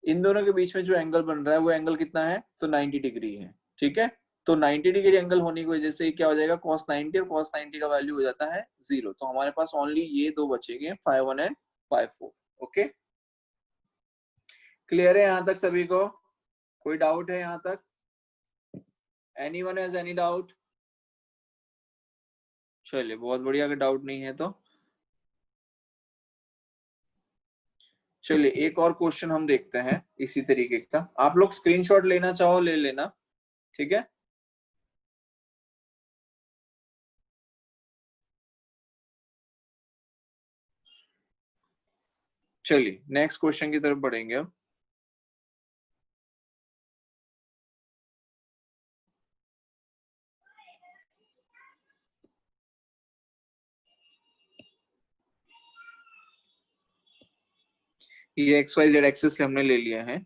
इन दोनों के बीच में जो एंगल बन रहा है वो एंगल कितना है, तो 90 डिग्री है। ठीक है, तो 90 डिग्री एंगल होने की वजह से क्या हो जाएगा, cos 90, और cos 90 का वैल्यू हो जाता है 0। तो हमारे पास ओनली ये दो बचेंगे, 5-1 एंड 5-4। ओके, क्लियर है यहां तक सभी को? कोई डाउट है यहां तक? Anyone has any doubt? चलिए बहुत बढ़िया, अगर डाउट नहीं है तो चलिए एक और क्वेश्चन हम देखते हैं इसी तरीके का। आप लोग स्क्रीनशॉट लेना चाहो ले लेना, ठीक है। चलिए नेक्स्ट क्वेश्चन की तरफ बढ़ेंगे अब। ये XYZ एक्सिस हमने ले लिया है,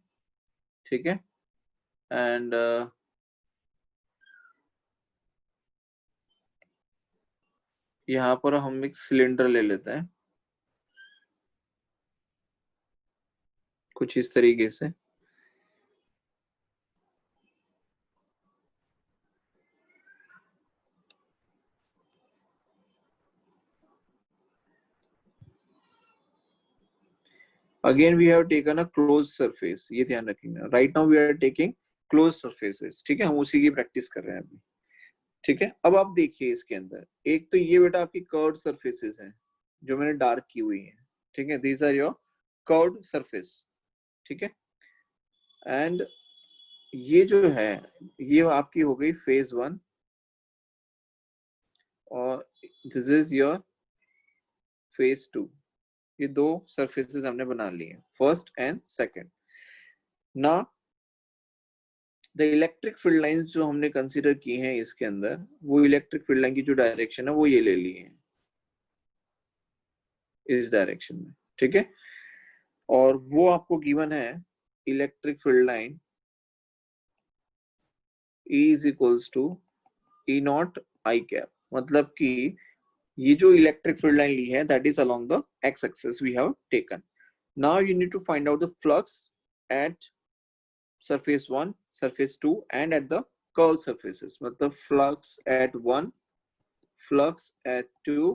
ठीक है। एंड यहाँ पर हम एक सिलेंडर ले लेते हैं कुछ इस तरीके से। Again we have taken a close surface, ये ध्यान रखिएगा। Right now we are taking close surfaces, ठीक है, हम उसी की प्रैक्टिस कर रहे हैं अभी, ठीक है। अब आप देखिए इसके अंदर एक तो ये बेटा आपकी कर्व्ड सरफेसेस हैं जो मैंने डार्क की हुई है, ठीक है, these are your curved surface, ठीक है। एंड ये जो है ये आपकी हो गई फेज 1 और दिस इज योर फेज 2। ये दो सरफेसेस हमने बना लिए, फर्स्ट एंड सेकंड। ना द इलेक्ट्रिक फील्ड लाइंस जो हमने कंसीडर की हैं इसके अंदर, वो इलेक्ट्रिक फील्ड लाइन की जो डायरेक्शन है वो ये ले ली है इस डायरेक्शन में, ठीक है। और वो आपको गिवन है electric field line E is equals to E naught I cap, मतलब कि ये जो इलेक्ट्रिक फील्ड लाइन ली है that is along the x axis we have taken. Now you need to find out the flux at surface 1, surface 2 and at the curved surfaces. मतलब flux at 1, flux at 2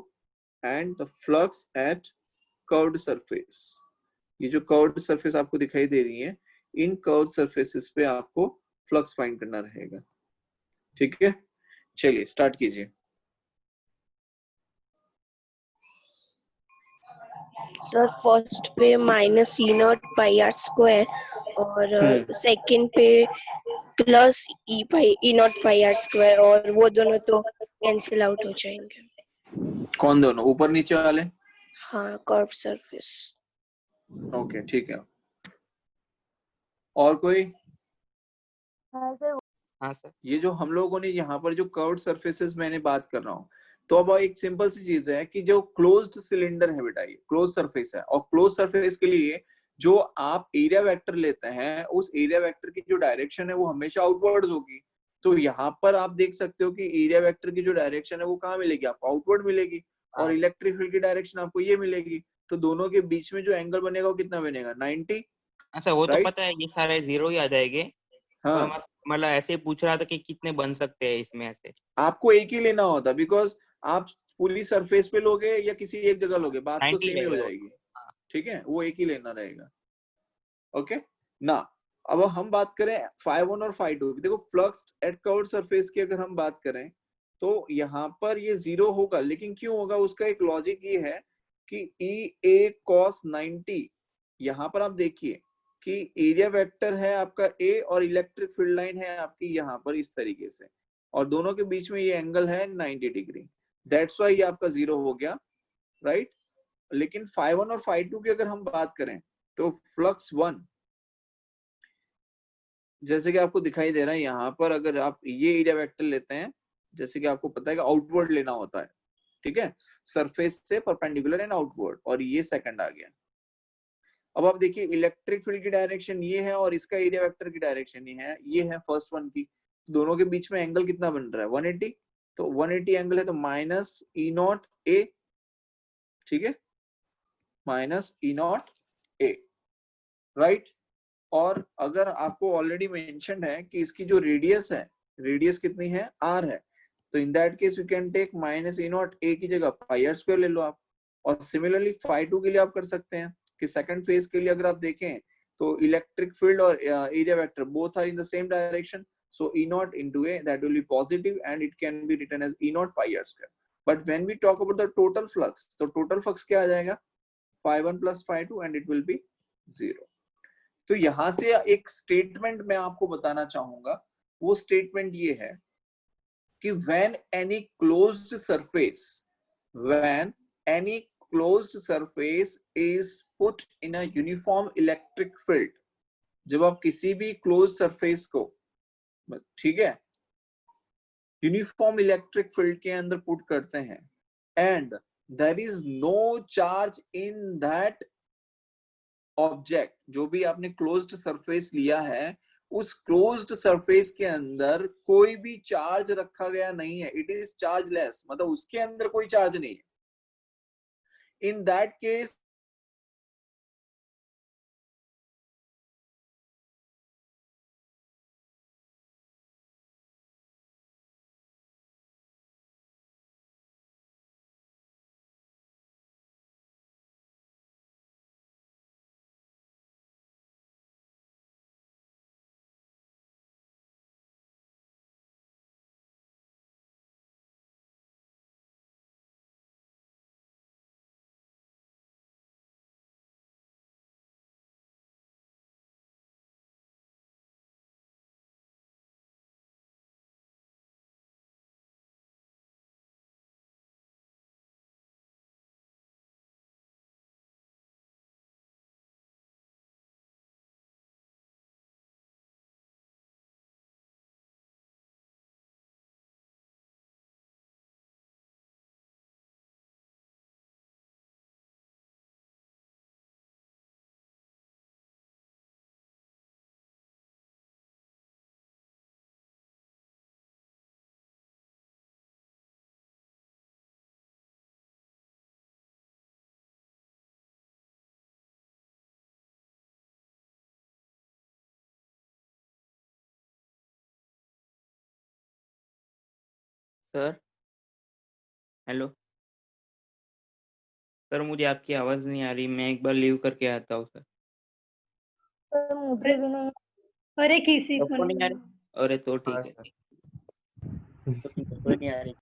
and the flux at curved surface. ये जो curved surface आपको दिखाई दे रही है, इन curved surfaces पे आपको flux find करना रहेगा, ठीक है। चलिए स्टार्ट कीजिए। सर फर्स्ट पे minus e naught pi r square और सेकंड पे plus e naught pi r square, और वो दोनों तो कैंसिल आउट हो जाएंगे। कौन दोनों, ऊपर नीचे वाले? हाँ, कर्व सरफेस। ओके ठीक है, और कोई? हाँ सर। हाँ सर। ये जो हम लोगों ने यहाँ पर जो कर्व्ड सरफेसेस मैंने बात कर रहा हूँ, तो अब एक सिंपल सी चीज है कि जो क्लोज्ड सिलेंडर है बेटा ये क्लोज सरफेस है, और क्लोज सरफेस के लिए जो आप एरिया वेक्टर लेते हैं उस एरिया वेक्टर की जो डायरेक्शन है वो हमेशा आउटवर्ड होगी। तो यहाँ पर आप देख सकते हो कि एरिया वेक्टर की जो डायरेक्शन है वो कहाँ मिलेगी आपको, आउटवर्ड मिलेगी, और इलेक्ट्रिक फील्ड की डायरेक्शन आपको ये मिलेगी। तो दोनों के बीच में जो एंगल बनेगा वो कितना बनेगा, 90। अच्छा वो तो पता है, ये सारे जीरो ही आ जाएंगे। हाँ, मतलब ऐसे ही पूछ रहा था कि कितने बन सकते हैं इसमें ऐसे। आपको एक ही लेना होता, बिकॉज आप पूरी सरफेस पे लोगे या किसी एक जगह लोगे बात तो 90 सेम ही हो जाएगी, ठीक है, वो एक ही लेना रहेगा। ओके ना, अब हम बात करें 5-1 और 5-2। देखो फ्लक्स एट कर्व्ड सरफेस की अगर हम बात करें तो यहाँ पर ये 0 होगा, लेकिन क्यों होगा उसका एक लॉजिक ये है कि ई ए कॉस 90, यहाँ पर आप देखिए कि एरिया वेक्टर है आपका ए और इलेक्ट्रिक फील्ड लाइन है आपकी यहाँ पर इस तरीके से, और दोनों के बीच में ये एंगल है 90 डिग्री, दैट्स वाई ये आपका 0 हो गया, राइट। लेकिन 5-1 और 5-2 की अगर हम बात करें तो फ्लक्स 1 जैसे कि आपको दिखाई दे रहा है यहाँ पर, अगर आप ये एरिया वेक्टर लेते हैं, जैसे कि आपको पता है कि आउटवर्ड लेना होता है, ठीक है, सरफेस से परपेंडिकुलर एंड आउटवर्ड, और ये सेकंड आ गया। अब आप देखिए इलेक्ट्रिक फील्ड की डायरेक्शन ये है और इसका एरिया वेक्टर की डायरेक्शन ये है फर्स्ट वन की, दोनों के बीच में एंगल कितना बन रहा है 180, तो 180 एंगल है तो माइनस ई नॉट ए, ठीक है, माइनस ई नॉट ए, राइट। और अगर आपको ऑलरेडी मेंशन है कि इसकी जो रेडियस है, रेडियस कितनी है, r है, तो in that case you can take minus e naught a की जगह पाई आर स्क्वायर ले लो आप। और सिमिलरली फाई टू के लिए आप कर सकते हैं कि सेकंड फेज के लिए अगर आप देखें तो इलेक्ट्रिक फील्ड और area vector both are in the same direction, so E naught into A that will be positive and it can be written as E naught pi r square. But when we talk about the total flux, तो total flux क्या आ जाएगा, phi 1 plus phi 2 and it will be 0. तो यहां से एक statement मैं आपको बताना चाहूंगा, वो स्टेटमेंट ये है कि when any closed surface is put in a uniform electric field, जब आप किसी भी closed surface को, ठीक है, यूनिफॉर्म इलेक्ट्रिक फील्ड के अंदर पुट करते हैं and there is no charge in that object, जो भी आपने क्लोज्ड सरफेस लिया है उस क्लोज्ड सरफेस के अंदर कोई भी चार्ज रखा गया नहीं है, इट इज चार्जलेस, मतलब उसके अंदर कोई चार्ज नहीं है। इन that case sir hello sir, मुझे आपकी आवाज नहीं आ रही, मैं एक बार लीव करके आता हूँ सर। सर मुझे भी नहीं। अरे किसी को नहीं आ रही। अरे तो हाँ ठीक है। सर, तो ठीक है, कोई नहीं आ रही।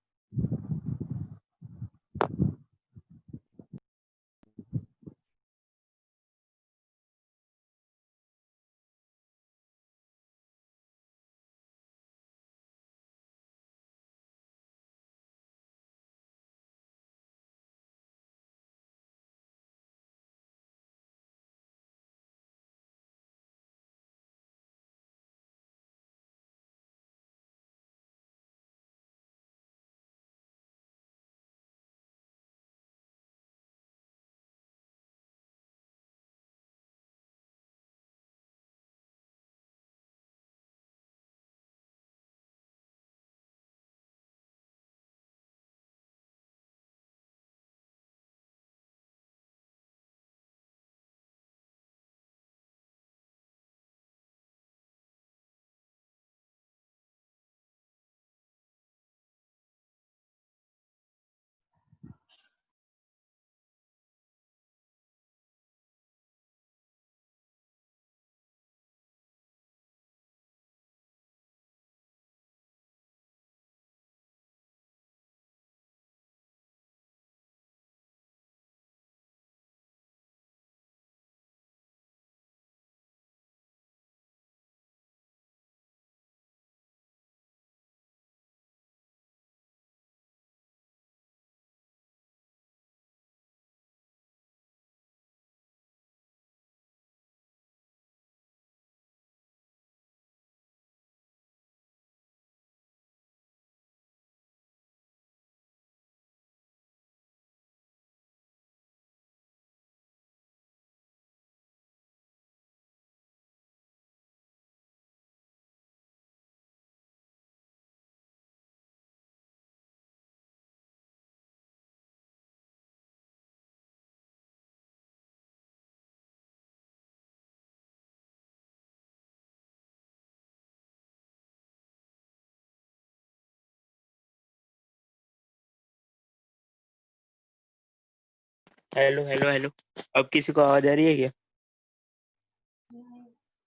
हेलो हेलो हेलो, अब किसी को आवाज आ रही है क्या?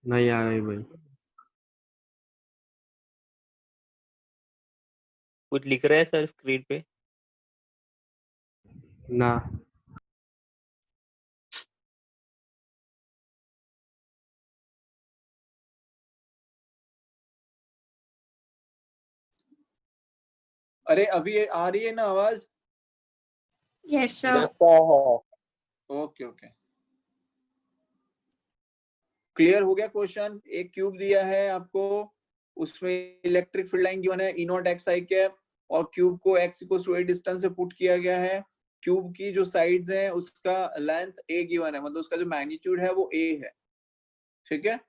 नहीं आ रही भाई। कुछ लिख रहे हैं सर स्क्रीन पे? ना। अरे अभी आ रही है ना आवाज? Yes sir. Okay okay, clear हो गया क्वेश्चन। एक क्यूब दिया है आपको, उसमें इलेक्ट्रिक फील्ड लाइन गिवन है e naught x i cap, और क्यूब को x equals to a distance पे पुट किया गया है। क्यूब की जो साइड्स हैं उसका लेंथ a गिवन है, मतलब उसका जो मैग्नीट्यूड है वो a है। ठीक है,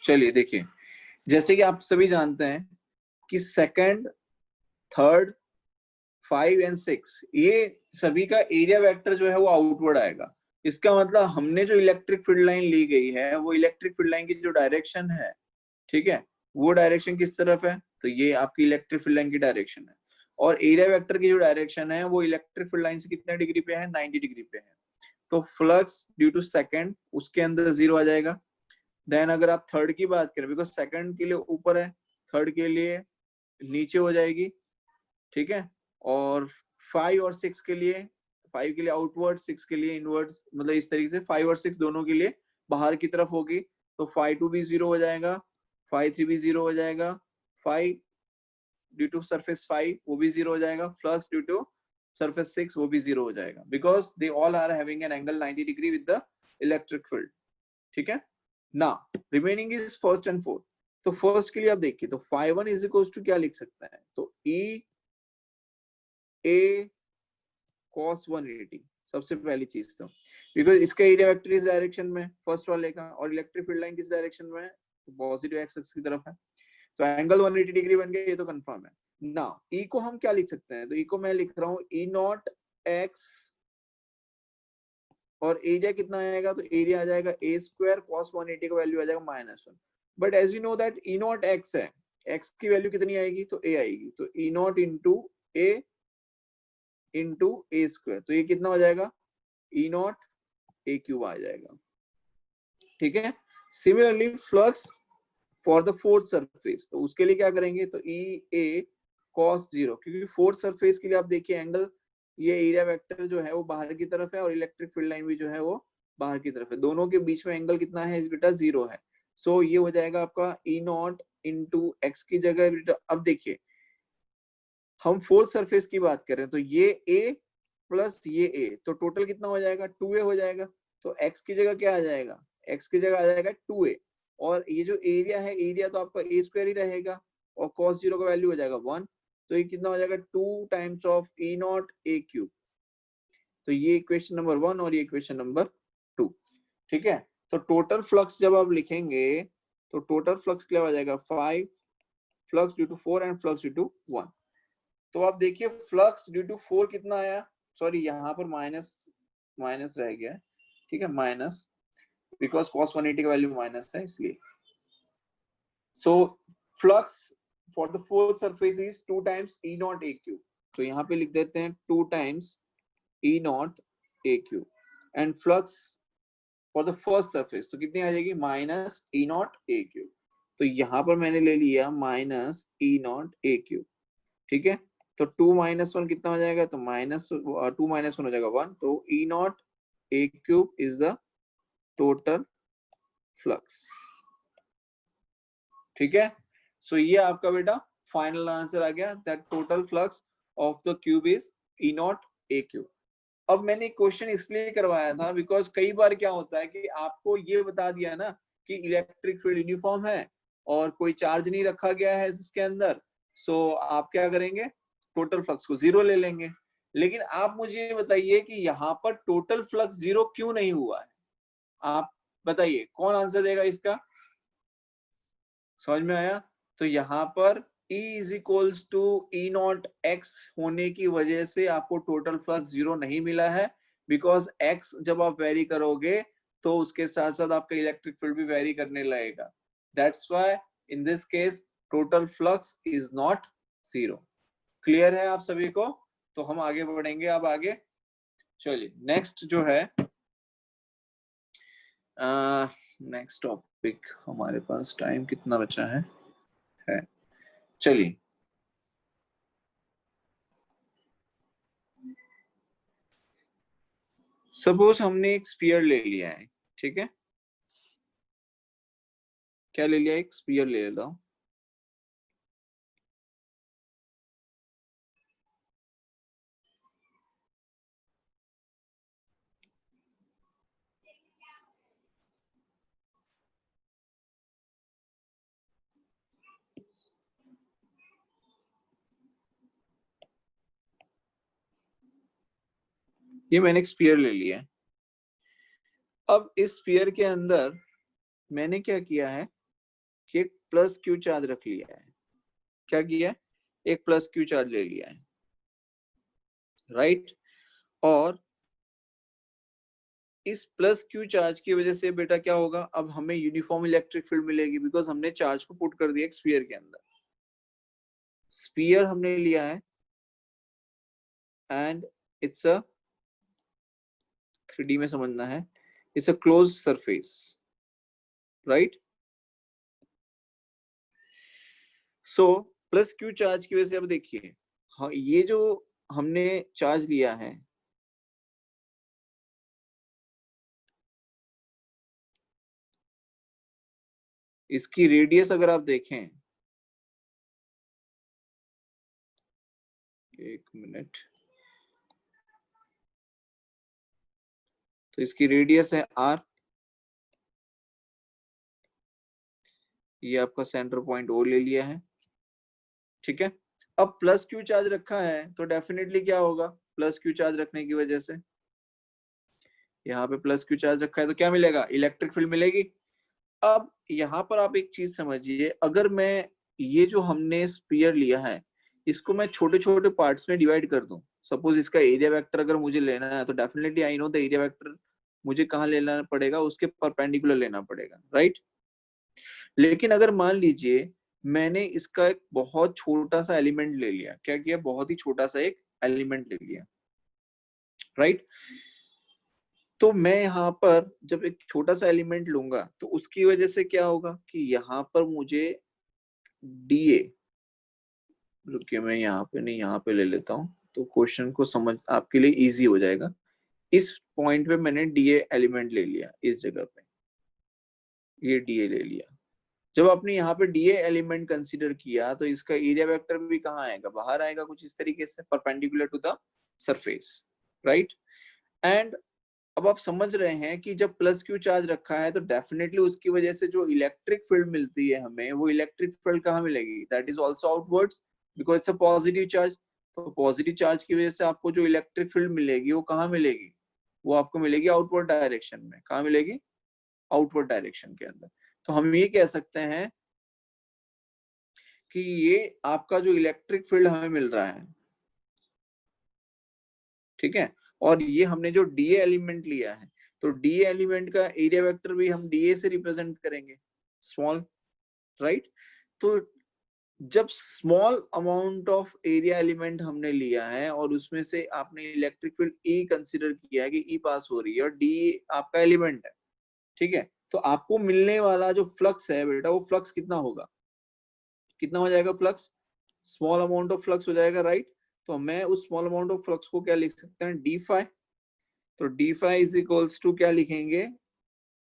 चलिए देखिए, जैसे कि आप सभी जानते हैं कि सेकंड, थर्ड, 5 एंड 6 ये सभी का एरिया वेक्टर जो है वो आउटवर्ड आएगा। इसका मतलब हमने जो इलेक्ट्रिक फील्ड लाइन ली गई है वो इलेक्ट्रिक फील्ड लाइन की जो डायरेक्शन है, ठीक है, वो डायरेक्शन किस तरफ है? तो ये आपकी इलेक्ट्रिक फील्ड लाइन की डायरेक्शन है। और एरिया वेक्टर की जो डायरेक्शन है वो इलेक्ट्रिक फील्ड लाइन से कितने डिग्री पे है? 90 डिग्री पे है। तो फ्लक्स ड्यू टू सेकंड उसके अंदर 0 आ जाएगा। देन अगर आप थर्ड की बात करें, बिकॉज सेकंड के लिए ऊपर है, थर्ड के लिए नीचे हो जाएगी। ठीक है, और 5 और 6 के लिए, 5 के लिए आउटवर्ड, 6 के लिए इनवर्ड्स, मतलब इस तरीके से 5 और 6 दोनों के लिए बाहर की तरफ होगी। तो 5 2 भी 0 हो जाएगा, 5 3 भी 0 हो जाएगा, 5 ड्यू टू सरफेस 5 वो भी 0 हो जाएगा, फ्लक्स ड्यू टू सरफेस 6 वो भी 0 हो जाएगा, because they all are having an angle 90 degree with the electric field. ठीक है ना, remaining is first and fourth. तो फर्स्ट के लिए आप देखिए, तो 5 1 इज इक्वल टू क्या लिख सकते हैं? तो ई ए cos 180 सबसे पहली चीज, तो बिकॉज इसका एरिया वेक्टर इस डायरेक्शन में फर्स्ट वाले का, और इलेक्ट्रिक फील्ड लाइन किस डायरेक्शन में है? पॉजिटिव एक्स एक्सिस की तरफ है। तो एंगल 180 डिग्री बन गया, ये तो कंफर्म है ना। ई को हम क्या लिख सकते हैं? तो ई को मैं लिख रहा हूँ ई नॉट एक्स, और एरिया कितना आएगा? तो एरिया आ जाएगा ए स्क्वायर, कॉस 180 का वैल्यू आ जाएगा -1। But as you know that e naught x है, एक्स की वैल्यू कितनी आएगी? तो ए आएगी, तो ई नॉट इंटू ए स्क्वायर, तो ये कितना हो जाएगा? ई नॉट ए क्यूब आ जाएगा। ठीक है, similarly flux for the fourth surface, तो उसके लिए क्या करेंगे? तो ई ए कॉस 0, क्योंकि फोर्थ सरफेस के लिए आप देखिए एंगल, ये एरिया वेक्टर जो है वो बाहर की तरफ है, और इलेक्ट्रिक फील्ड लाइन भी जो है वो बाहर की तरफ है, दोनों के बीच में एंगल कितना है इस बेटा? 0 है। सो ये हो जाएगा आपका ई नॉट इंटू एक्स की जगह बेटा, अब देखिए हम फोर्थ सरफेस की बात करें, तो ये a प्लस ये a, तो टोटल कितना हो जाएगा? 2a हो जाएगा। तो x की जगह क्या आ जाएगा? x की जगह आ जाएगा 2a, और ये जो एरिया है, एरिया तो आपका a स्क्वायर ही रहेगा, और cos 0 का वैल्यू हो जाएगा 1, तो ये कितना हो जाएगा? 2 times of e not a cube. तो ये इक्वेशन नंबर 1 और ये इक्वेशन नंबर 2। ठीक है, तो टोटल फ्लक्स जब आप लिखेंगे तो टोटल फ्लक्स क्या हो जाएगा? 5 flux due to 4 and flux due to 1। तो आप देखिए फ्लक्स ड्यू टू 4 कितना आया? सॉरी यहाँ पर माइनस माइनस रह गया है। ठीक है, माइनस, बिकॉज cos 180 का वैल्यू माइनस है इसलिए। So flux for the fourth surface is 2 times E naught A cube, तो यहाँ पे लिख देते हैं 2 times E naught A cube, and flux for the first surface तो कितनी आ जाएगी? Minus e naught A cube, तो यहाँ पर मैंने ले लिया minus e naught A cube. ठीक है, तो 2 - 1 कितना हो जाएगा? तो -2 - 1 हो जाएगा 1, तो ई naught A cube is the total flux. ठीक है, सो ये आपका बेटा फाइनल आंसर आ गया, that total flux of the cube is E naught A cube. अब मैंने क्वेश्चन इसलिए करवाया था बिकॉज कई बार क्या होता है कि आपको ये बता दिया ना कि इलेक्ट्रिक फील्ड यूनिफॉर्म है और कोई चार्ज नहीं रखा गया है इसके अंदर, सो आप क्या करेंगे, टोटल फ्लक्स को जीरो ले लेंगे। लेकिन आप मुझे ये बताइए कि यहाँ पर टोटल फ्लक्स जीरो क्यों नहीं हुआ है? आप बताइए कौन आंसर देगा इसका? समझ में आया? तो यहाँ पर E is equals to e naught x होने की वजह से आपको टोटल फ्लक्स जीरो नहीं मिला है, बिकॉज एक्स जब आप वेरी करोगे तो उसके साथ साथ आपका इलेक्ट्रिक फील्ड भी वेरी करने लगेगा। That's why in this case total flux is not zero. Clear है आप सभी को? तो हम आगे बढ़ेंगे अब आगे। चलिए नेक्स्ट जो है, नेक्स्ट टॉपिक, हमारे पास टाइम कितना बचा है चलिए सपोज हमने एक स्फीयर ले लिया है, ठीक है, क्या ले लिया, एक स्फीयर ले लेता हूं। ये मैंने एक स्फीयर ले लिया है। अब इस स्फीयर के अंदर मैंने क्या किया है कि एक प्लस क्यू चार्ज रख लिया है। क्या किया है? एक प्लस क्यू चार्ज ले लिया है, राइट। और इस प्लस क्यू चार्ज की वजह से बेटा क्या होगा, अब हमें यूनिफॉर्म इलेक्ट्रिक फील्ड मिलेगी, बिकॉज हमने चार्ज को पुट कर दिया एक स्फीयर के अंदर। स्फीयर हमने लिया है एंड इट्स अ 3D में समझना है, it's a close surface, right. So plus Q charge की वजह से अब देखिए, हाँ, ये जो हमने चार्ज लिया है इसकी रेडियस अगर आप देखें, एक मिनट, तो इसकी रेडियस है r, ये आपका सेंटर पॉइंट O ले लिया है, ठीक है। अब प्लस क्यू चार्ज रखा है तो डेफिनेटली क्या होगा, प्लस क्यू चार्ज रखने की वजह से यहाँ पे प्लस क्यू चार्ज रखा है तो क्या मिलेगा, इलेक्ट्रिक फील्ड मिलेगी। अब यहाँ पर आप एक चीज समझिए, अगर मैं ये जो हमने स्फीयर लिया है इसको मैं छोटे छोटे पार्ट्स में डिवाइड कर दूं, सपोज इसका एरिया वेक्टर अगर मुझे लेना है तो definitely I know the area vector मुझे कहाँ लेना पड़ेगा, उसके परपेंडिकुलर लेना पड़ेगा, राइट। लेकिन अगर मान लीजिए मैंने इसका एक बहुत छोटा सा एलिमेंट ले लिया, क्या किया, बहुत ही छोटा सा एक एलिमेंट ले लिया, राइट। तो मैं यहाँ पर जब एक छोटा सा एलिमेंट लूंगा तो उसकी वजह से क्या होगा कि यहाँ पर मुझे डीए, रुकिए मैं यहाँ पे नहीं, यहाँ पे ले लेता हूँ तो क्वेश्चन को समझ आपके लिए इजी हो जाएगा। इस पॉइंट पे मैंने डीए एलिमेंट ले लिया, इस जगह पे ये डीए ले लिया। जब आपने यहाँ पे डीए एलिमेंट कंसीडर किया तो इसका एरिया वेक्टर भी कहाँ आएगा, बाहर आएगा, कुछ इस तरीके से perpendicular to the surface, right. And अब आप समझ रहे हैं कि जब प्लस क्यू चार्ज रखा है तो डेफिनेटली उसकी वजह से जो इलेक्ट्रिक फील्ड मिलती है हमें, वो इलेक्ट्रिक फील्ड कहाँ मिलेगी, that is also outwards because it's a positive charge. तो पॉजिटिव चार्ज की वजह से आपको जो इलेक्ट्रिक फील्ड मिलेगी वो कहाँ मिलेगी, वो आपको मिलेगी आउटवर्ड डायरेक्शन में। कहाँ मिलेगी, आउटवर्ड डायरेक्शन के अंदर। तो हम ये कह सकते हैं कि ये आपका जो इलेक्ट्रिक फील्ड हमें मिल रहा है, ठीक है, और ये हमने जो डीए एलिमेंट लिया है तो डीए एलिमेंट का एरिया वेक्टर भी हम डीए से रिप्रेजेंट करेंगे, स्मॉल, राइट। तो जब small amount of area element हमने लिया है और उसमें से आपने इलेक्ट्रिक फील्ड ई कंसीडर किया है कि ई पास हो रही है और डी आपका एलिमेंट है, ठीक है, तो आपको मिलने वाला जो फ्लक्स है बेटा, वो फ्लक्स कितना होगा, कितना हो जाएगा flux, small amount of flux हो जाएगा, राइट। तो मैं उस स्मॉल अमाउंट ऑफ फ्लक्स को क्या लिख सकते हैं, डी फाई। तो d phi is equals to क्या लिखेंगे,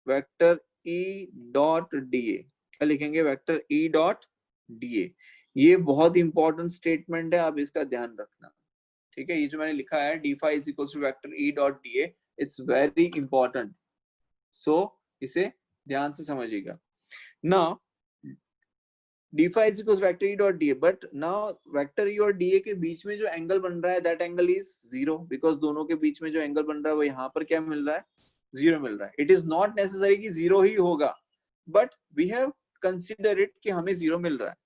वेक्टर ई डॉट डीए। क्या लिखेंगे, वेक्टर ई डॉट डीए। ये बहुत इंपॉर्टेंट स्टेटमेंट है, आप इसका ध्यान रखना, ठीक है, ये जो मैंने लिखा है D phi is equal to vector E dot D A, it's very important, so इसे ध्यान से समझिएगा। Now D phi is equal to vector E dot D A, but now vector E और डी ए के बीच में जो एंगल बन रहा है that angle is zero, because दोनों के बीच में जो एंगल बन रहा है वो यहाँ पर क्या मिल रहा है, जीरो मिल रहा है। इट इज नॉट नेसेसरी कि जीरो ही होगा, but we have consider it कि हमें जीरो मिल रहा है।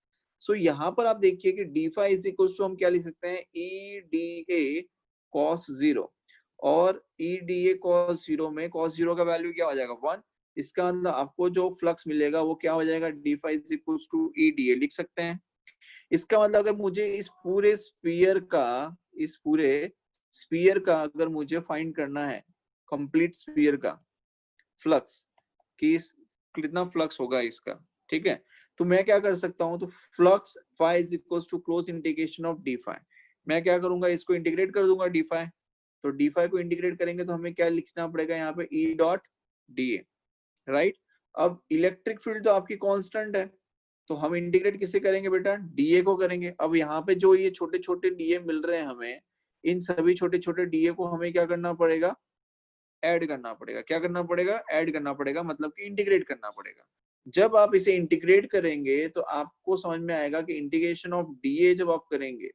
सो यहाँ पर आप देखिए कि D phi is equal to हम क्या लिख सकते हैं, E D A cos zero, और E D A cos zero में कॉस जीरो का वैल्यू क्या हो जाएगा 1, इसका मतलब आपको जो फ्लक्स मिलेगा वो क्या हो जाएगा, d phi is equal to e D a लिख सकते हैं। इसका मतलब अगर मुझे इस पूरे स्पीयर का अगर मुझे फाइंड करना है, कंप्लीट स्पीयर का फ्लक्स कि कितना फ्लक्स होगा इसका, ठीक है, तो मैं क्या कर सकता हूं, तो flux phi is equal to close integration of d phi, मैं क्या करूंगा, इसको इंटीग्रेट कर दूंगा डी फाई, तो डी फाई को इंटीग्रेट करेंगे तो हमें क्या लिखना पड़ेगा यहाँ पे e dot D a, right. अब इलेक्ट्रिक फील्ड तो आपकी कांस्टेंट है, तो हम इंटीग्रेट किसे करेंगे बेटा, डीए को करेंगे। अब यहाँ पे जो ये छोटे छोटे डीए मिल रहे हैं हमें, इन सभी छोटे छोटे डीए को हमें क्या करना पड़ेगा, ऐड करना पड़ेगा। क्या करना पड़ेगा, ऐड करना पड़ेगा, मतलब कि इंटीग्रेट करना पड़ेगा। जब आप इसे इंटीग्रेट करेंगे तो आपको समझ में आएगा कि इंटीग्रेशन ऑफ डीए जब आप करेंगे,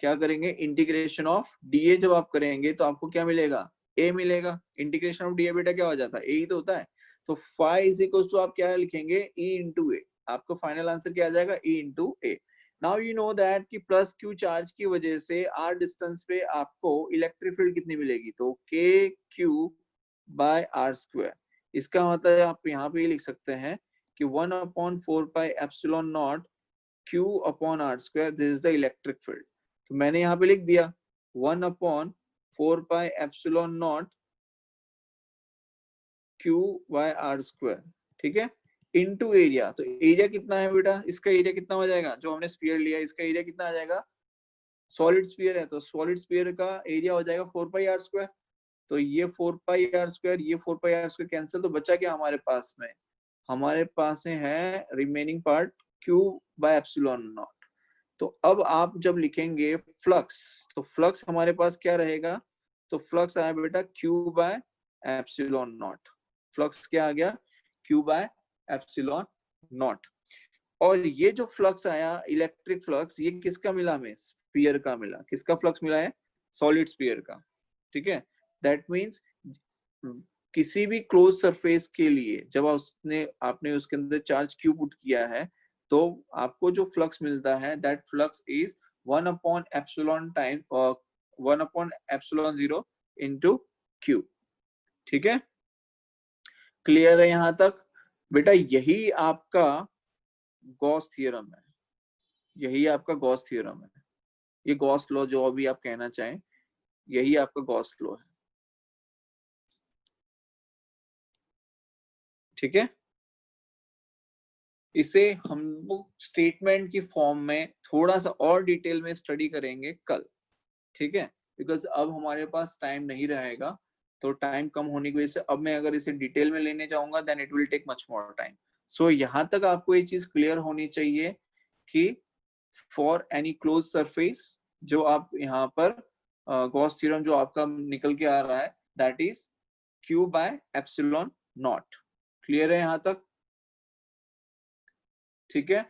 क्या करेंगे, इंटीग्रेशन ऑफ डीए जब आप करेंगे तो आपको क्या मिलेगा, ए मिलेगा। इंटीग्रेशन ऑफ डीए बेटा क्या हो जाता है, ए ही तो होता है। तो फाई इज इक्वल टू आप क्या लिखेंगे, ई इंटू ए, आपका फाइनल आंसर क्या आ जाएगा, E into A. Now you know that कि प्लस क्यू चार्ज की वजह से आर डिस्टेंस पे आपको इलेक्ट्रिक फील्ड कितनी मिलेगी, तो के क्यू बाय आर स्क्वायर। इसका मतलब आप यहाँ पे लिख सकते हैं कि 1/4 pi epsilon naught q upon r square, this is the electric field. तो मैंने यहाँ पे लिख दिया 1/4 pi epsilon naught q by r square, ठीक है, इनटू एरिया। तो एरिया कितना है बेटा, इसका एरिया कितना हो जाएगा, जो हमने स्फीयर लिया इसका एरिया कितना आ जाएगा, सॉलिड स्फीयर है तो सॉलिड स्फीयर का एरिया हो जाएगा 4 पाई आर स्क्वायर। तो ये 4 पाई आर स्क्वायर, ये 4 पाई आर स्क्वायर कैंसिल, तो बचा क्या हमारे पास में, हमारे पास है remaining part Q by epsilon not. तो अब आप जब लिखेंगे फ्लक्स, तो फ्लक्स हमारे पास क्या रहेगा, तो फ्लक्स आया बेटा Q by epsilon not. Flux क्या आ गया, क्यू बाय एप्सिलॉन नॉट। और ये जो फ्लक्स आया इलेक्ट्रिक फ्लक्स, ये किसका मिला हमें, स्फीयर का मिला। किसका फ्लक्स मिला है, सॉलिड स्फीयर का, ठीक है। दैट मीन्स किसी भी क्लोज सरफेस के लिए जब आपने उसके अंदर चार्ज क्यू पुट किया है, तो आपको जो फ्लक्स मिलता है दैट फ्लक्स इज 1/एप्सिलॉन टाइम 1/एप्सिलॉन 0 इनटू क्यू, ठीक है। क्लियर है यहाँ तक बेटा, यही आपका गॉस थ्योरम है, यही आपका गॉस थ्योरम है, ये गॉस लॉ जो अभी आप कहना चाहें, यही आपका गॉस लॉ है, ठीक है। इसे हम लोग स्टेटमेंट की फॉर्म में थोड़ा सा और डिटेल में स्टडी करेंगे कल, ठीक है, बिकॉज अब हमारे पास टाइम नहीं रहेगा। तो टाइम कम होने की वजह से अब मैं अगर इसे डिटेल में लेने जाऊंगा then it will take much more time. So यहाँ तक आपको ये चीज क्लियर होनी चाहिए कि फॉर एनी क्लोज सरफेस, जो आप यहाँ पर गॉस थ्योरम जो आपका निकल के आ रहा है that is Q by epsilon not. Clear है यहाँ तक, ठीक है।